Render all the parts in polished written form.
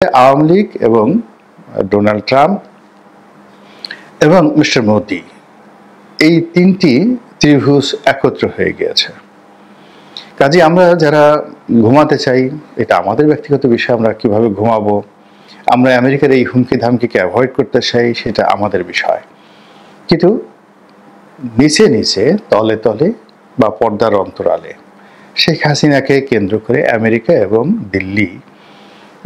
আওয়ামী লীগ এবং Donald Trump এবং mister Modi এই তিনটি ত্রিভুজ একত্র হয়ে গিয়েছে। কাজে আমরা যারা ঘুমাতে চাই, এটা আমাদের ব্যক্তিগত বিষয়, আমরা কিভাবে ঘুমাবো, আমরা আমেরিকার এই হুমকি ধামকিকে অ্যাভয়েড করতে চাই, সেটা আমাদের বিষয়। কিন্তু নিচে নিচে তলে তলে বা পর্দার অন্তরালে শেখ হাসিনাকে কেন্দ্র করে আমেরিকা এবং দিল্লি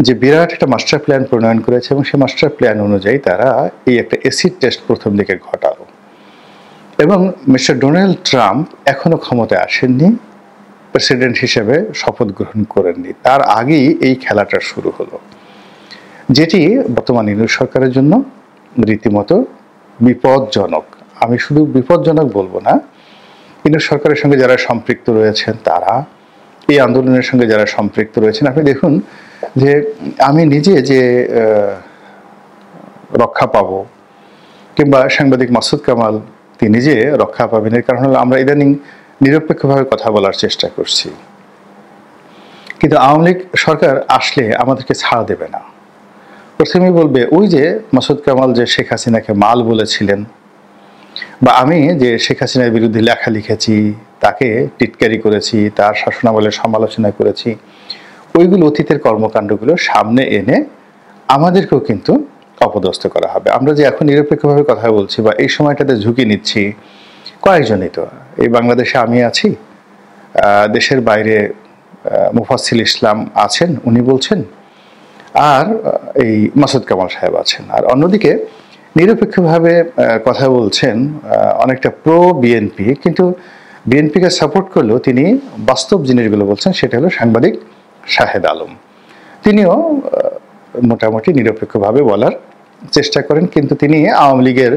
যে বিরাট একটা মাস্টার প্ল্যান প্রণয়ন করেছে এবং সেই মাস্টার প্ল্যান অনুযায়ী তারা এই একটা অ্যাসিড টেস্ট প্রথম দিকে ঘটালো। এবং মিস্টার ডোনাল্ড ট্রাম্প এখনো ক্ষমতায় আসেননি, প্রেসিডেন্ট হিসেবে শপথ গ্রহণ করেননি, তার আগেই এই খেলাটা শুরু হলো, যেটি বর্তমান ইউনিট সরকারের জন্য রীতিমতো বিপজ্জনক। আমি শুধু বিপজ্জনক বলবো না, ইউনিট সরকারের সঙ্গে যারা সম্পৃক্ত রয়েছেন তারা, এই আন্দোলনের সঙ্গে যারা সম্পৃক্ত রয়েছেন, আপনি দেখুন যে আমি নিজে যে রক্ষা পাবো কিংবা সাংবাদিক মাসুদ কামাল তিনি যে রক্ষা পাবেন, এর কারণ হলো আমরা ইদানিং নিরপেক্ষভাবে কথা বলার চেষ্টা করছি, কিন্তু আওয়ামী লীগ সরকার আসলে আমাদেরকে ছাড় দেবে না। প্রথমেই বলবে ওই যে মাসুদ কামাল যে শেখ হাসিনাকে মাল বলেছিলেন, বা আমি যে শেখ হাসিনার বিরুদ্ধে লেখা লিখেছি, তাকে টিটকারি করেছি, তার শাসনামলের সমালোচনা করেছি, ওইগুলো অতীতের কর্মকাণ্ডগুলো সামনে এনে আমাদেরকেও কিন্তু অপদস্থ করা হবে। আমরা যে এখন নিরপেক্ষভাবে কথা বলছি বা এই সময়টাতে ঝুঁকি নিচ্ছি, কয়েকজনই তো, এই বাংলাদেশে আমি আছি, দেশের বাইরে মুফাসসিল ইসলাম আছেন, উনি বলছেন, আর এই মাসুদ কামাল সাহেব আছেন, আর অন্যদিকে নিরপেক্ষভাবে কথা বলছেন অনেকটা প্রো বিএনপি, কিন্তু বিএনপিকে সাপোর্ট করলেও তিনি বাস্তব জিনিসগুলো বলছেন, সেটা হলো সাংবাদিক শাহেদ আলম। তিনিও মোটামুটি নিরপেক্ষভাবে বলার চেষ্টা করেন, কিন্তু তিনি আওয়ামী লীগের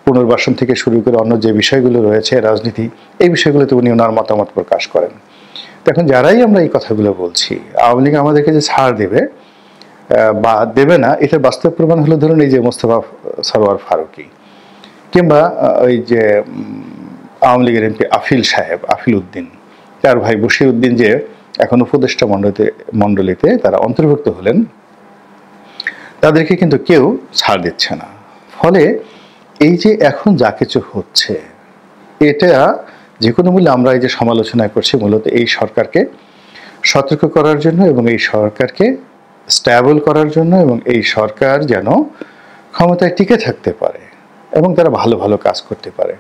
পুনর্বাসন থেকে শুরু করে অন্য যে বিষয়গুলো রয়েছে, রাজনীতি, এই বিষয়গুলোতে উনি ওনার মতামত প্রকাশ করেন। এখন যারাই আমরা এই কথাগুলো বলছি, আওয়ামী লীগ আমাদেরকে যে ছাড় দেবে বা দেবে না, এটার বাস্তব প্রমাণ হলো ধরুন এই যে মোস্তফা সরোয়ার ফারুকী, কিংবা ওই যে আওয়ামী লীগের এমপি আফিল উদ্দিন, তার ভাই বশির উদ্দিন যে এখন উপদেষ্টা মণ্ডলীতে তারা অন্তর্ভুক্ত হলেন, তাদেরকে কিন্তু কেউ ছাড় দিচ্ছে না। ফলে এই যে এখন যা কিছু হচ্ছে, এটা যে কোনো মূল্যে আমরা এই যে সমালোচনা করছি, মূলত এই সরকারকে সতর্ক করার জন্য এবং এই সরকারকে স্ট্যাবল করার জন্য, এবং এই সরকার যেন ক্ষমতায় টিকে থাকতে পারে এবং তারা ভালো ভালো কাজ করতে পারে।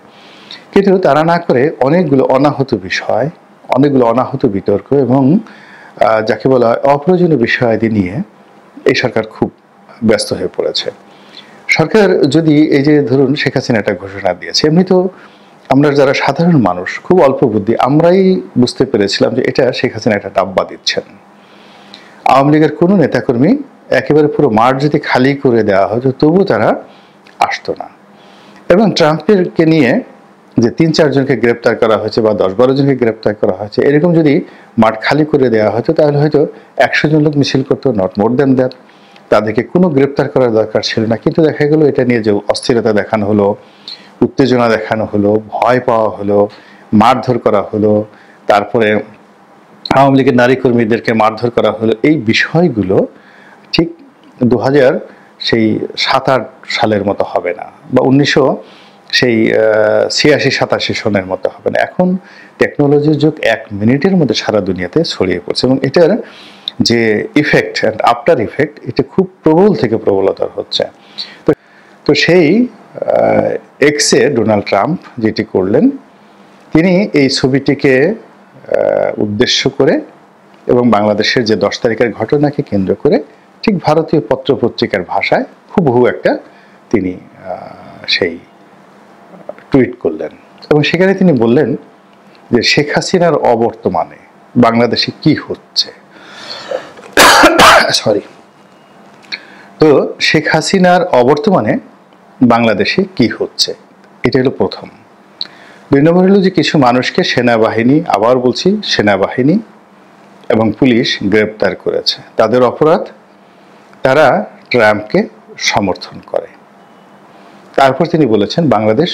কিন্তু তারা না করে অনেকগুলো অনাহত বিষয়, অনেকগুলো অনাহত বিতর্ক এবং যাকে বলা হয় অপ্রয়োজনীয় বিষয়াদি নিয়ে এই সরকার খুব ব্যস্ত হয়ে পড়েছে। সরকার যদি এই যে ধরুন শেখ হাসিনা একটা ঘোষণা দিয়েছে, এমনি তো আমরা যারা সাধারণ মানুষ খুব অল্প বুদ্ধি, আমরাই বুঝতে পেরেছিলাম যে এটা শেখ হাসিনা একটা ডাব্বা দিচ্ছেন। আওয়ামী লীগের কোনো নেতাকর্মী একেবারে পুরো মাঠ যদি খালি করে দেওয়া হতো তবু তারা আসতো না। এবং ট্রাম্পকে নিয়ে যে ৩-৪ জনকে গ্রেপ্তার করা হয়েছে বা ১০-১২ জনকে গ্রেপ্তার করা হয়েছে, এরকম যদি মাঠ খালি করে দেওয়া হতো তাহলে হয়তো ১০০ জন লোক মিছিল করতো, নট মোর দ্যান দ্যাট, তাদেরকে কোনো গ্রেপ্তার করার দরকার ছিল না। কিন্তু দেখা গেল এটা নিয়ে যে অস্থিরতা দেখানো হলো, উত্তেজনা দেখানো হলো, ভয় পাওয়া হলো, মারধর করা হলো, তারপরে আওয়ামী লীগের নারী কর্মীদেরকে মারধর করা হলো, এই বিষয়গুলো ঠিক 2007-8 সালের মতো হবে না, বা 1986-87 সনের মতো হবে না। এখন টেকনোলজির যুগ, 1 মিনিটের মধ্যে সারা দুনিয়াতে ছড়িয়ে পড়ছে এবং এটার যে ইফেক্ট অ্যান্ড আফটার ইফেক্ট, এটা খুব প্রবল থেকে প্রবলতর হচ্ছে। তো সেই এক্সে ডোনাল্ড ট্রাম্প যেটি করলেন, তিনি এই ছবিটিকে উদ্দেশ্য করে এবং বাংলাদেশের যে 10 তারিখের ঘটনাকে কেন্দ্র করে ঠিক ভারতীয় পত্রপত্রিকার ভাষায় হুবহু একটা তিনি সেই টুইট করলেন এবং সেখানে তিনি বললেন যে শেখ হাসিনার অবর্তমানে বাংলাদেশে কি হচ্ছে। তো শেখ হাসিনার অবর্তমানে বাংলাদেশে কি হচ্ছে, এটা হলো প্রথম। 2 নম্বর হলো যে কিছু মানুষকে সেনাবাহিনী, আবার বলছি সেনাবাহিনী এবং পুলিশ গ্রেপ্তার করেছে, তাদের অপরাধ তারা ট্রাম্পকে সমর্থন করে। তারপর তিনি বলেছেন বাংলাদেশ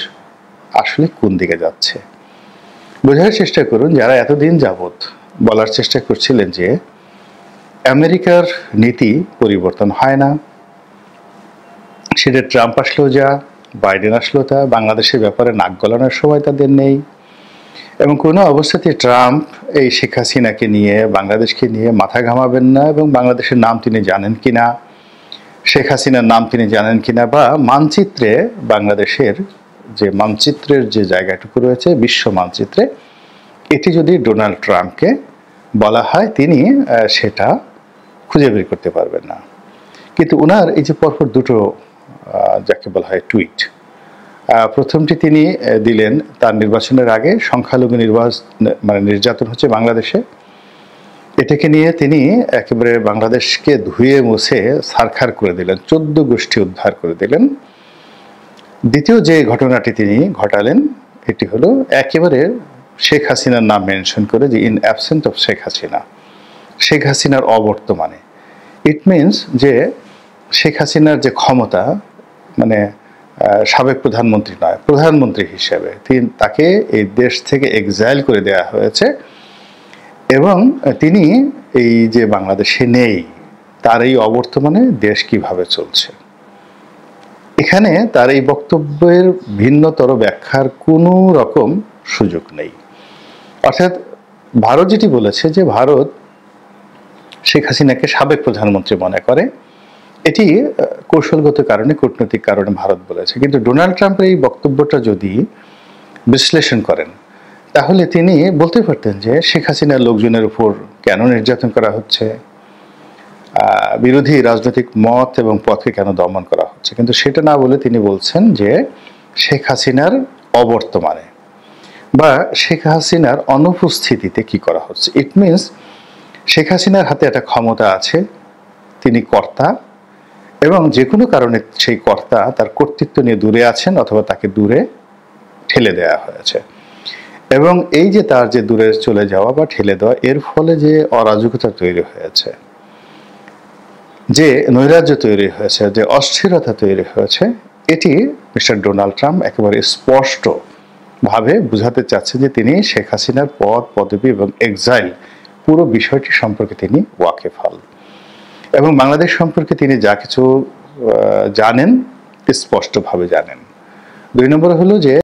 আসলে কোন দিকে যাচ্ছে। বোঝার চেষ্টা করুন, যারা এতদিন যাবৎ বলার চেষ্টা করছিলেন যে আমেরিকার নীতি পরিবর্তন হয় না, সেটা ট্রাম্প আসলেও যা, বাইডেন আসলেও তা, বাংলাদেশের ব্যাপারে নাক গলানোর সময় তাদের নেই। এবং কোনো অবস্থাতে ট্রাম্প এই শেখ হাসিনাকে নিয়ে, বাংলাদেশকে নিয়ে মাথা ঘামাবেন না, এবং বাংলাদেশের নাম তিনি জানেন কিনা, শেখ হাসিনার নাম তিনি জানেন কিনা, বা মানচিত্রে বাংলাদেশের যে মানচিত্রের যে জায়গাটুকু রয়েছে বিশ্ব মানচিত্রে, এটি যদি ডোনাল্ড ট্রাম্পকে বলা হয়, তিনি সেটা খুঁজে বের করতে পারবেন না। কিন্তু ওনার এই যে পরপর দুটো যাকে বলা হয় টুইট, প্রথমটি তিনি দিলেন তার নির্বাচনের আগে, সংখ্যালঘু নির্যাতন হচ্ছে বাংলাদেশে, এটাকে নিয়ে তিনি একেবারে বাংলাদেশকে ধুয়ে মুছে ছারখার করে দিলেন, 14 গোষ্ঠী উদ্ধার করে দিলেন। দ্বিতীয় যে ঘটনাটি তিনি ঘটালেন, এটি হলো একেবারে শেখ হাসিনার নাম মেনশন করে, যে in absent of Sheikh Hasina, Sheikh হাসিনার অবর্তমানে। ইট মিনস যে শেখ হাসিনার যে ক্ষমতা, মানে সাবেক প্রধানমন্ত্রী নয়, প্রধানমন্ত্রী হিসেবে তাকে এই দেশ থেকে এক্সাইল করে দেওয়া হয়েছে, এবং তিনি এই যে বাংলাদেশে নেই, তার এই অবর্তমানে দেশ কিভাবে চলছে, এখানে তার এই বক্তব্যের ভিন্নতর ব্যাখ্যার কোনো রকম সুযোগ নেই। অর্থাৎ ভারত যেটি বলেছে যে ভারত শেখ হাসিনাকে সাবেক প্রধানমন্ত্রী মনে করে, এটি কৌশলগত কারণে, কূটনৈতিক কারণে ভারত বলেছে। কিন্তু ডোনাল্ড ট্রাম্পের এই বক্তব্যটা যদি বিশ্লেষণ করেন, তাহলে তিনি বলতে পারতেন যে শেখ হাসিনার লোকজনের উপর কেন নির্যাতন করা হচ্ছে, বিরোধী রাজনৈতিক মত এবং পথকে কেন দমন করা হচ্ছে, কিন্তু সেটা না বলে তিনি বলছেন যে শেখ হাসিনার অবর্তমানে বা শেখ হাসিনার অনুপস্থিতিতে কি করা হচ্ছে। ইট মিনস শেখ হাসিনার হাতে একটা ক্ষমতা আছে, তিনি কর্তা, এবং যে কোনো কারণে সেই কর্তা তার কর্তৃত্ব নিয়ে দূরে আছেন, অথবা তাকে দূরে ঠেলে দেওয়া হয়েছে। এবং এই যে তার যে দূরে চলে যাওয়া বা ঠেলে দেওয়া, এর ফলে যে অরাজকতা তৈরি হয়েছে, যে নৈরাজ্য তৈরি হয়েছে, যে অস্থিরতা তৈরি হয়েছে, এটি মিস্টার ডোনাল্ড ট্রাম্প একেবারে স্পষ্টভাবে বুঝাতে চাচ্ছে যে তিনি শেখ হাসিনার পদ, পদবি এবং এক্সাইল পুরো বিষয়টি সম্পর্কে তিনি ওয়াকিবহাল, এবং বাংলাদেশ সম্পর্কে তিনি যা কিছু জানেন স্পষ্টভাবে জানেন। 2 নম্বর হলো যে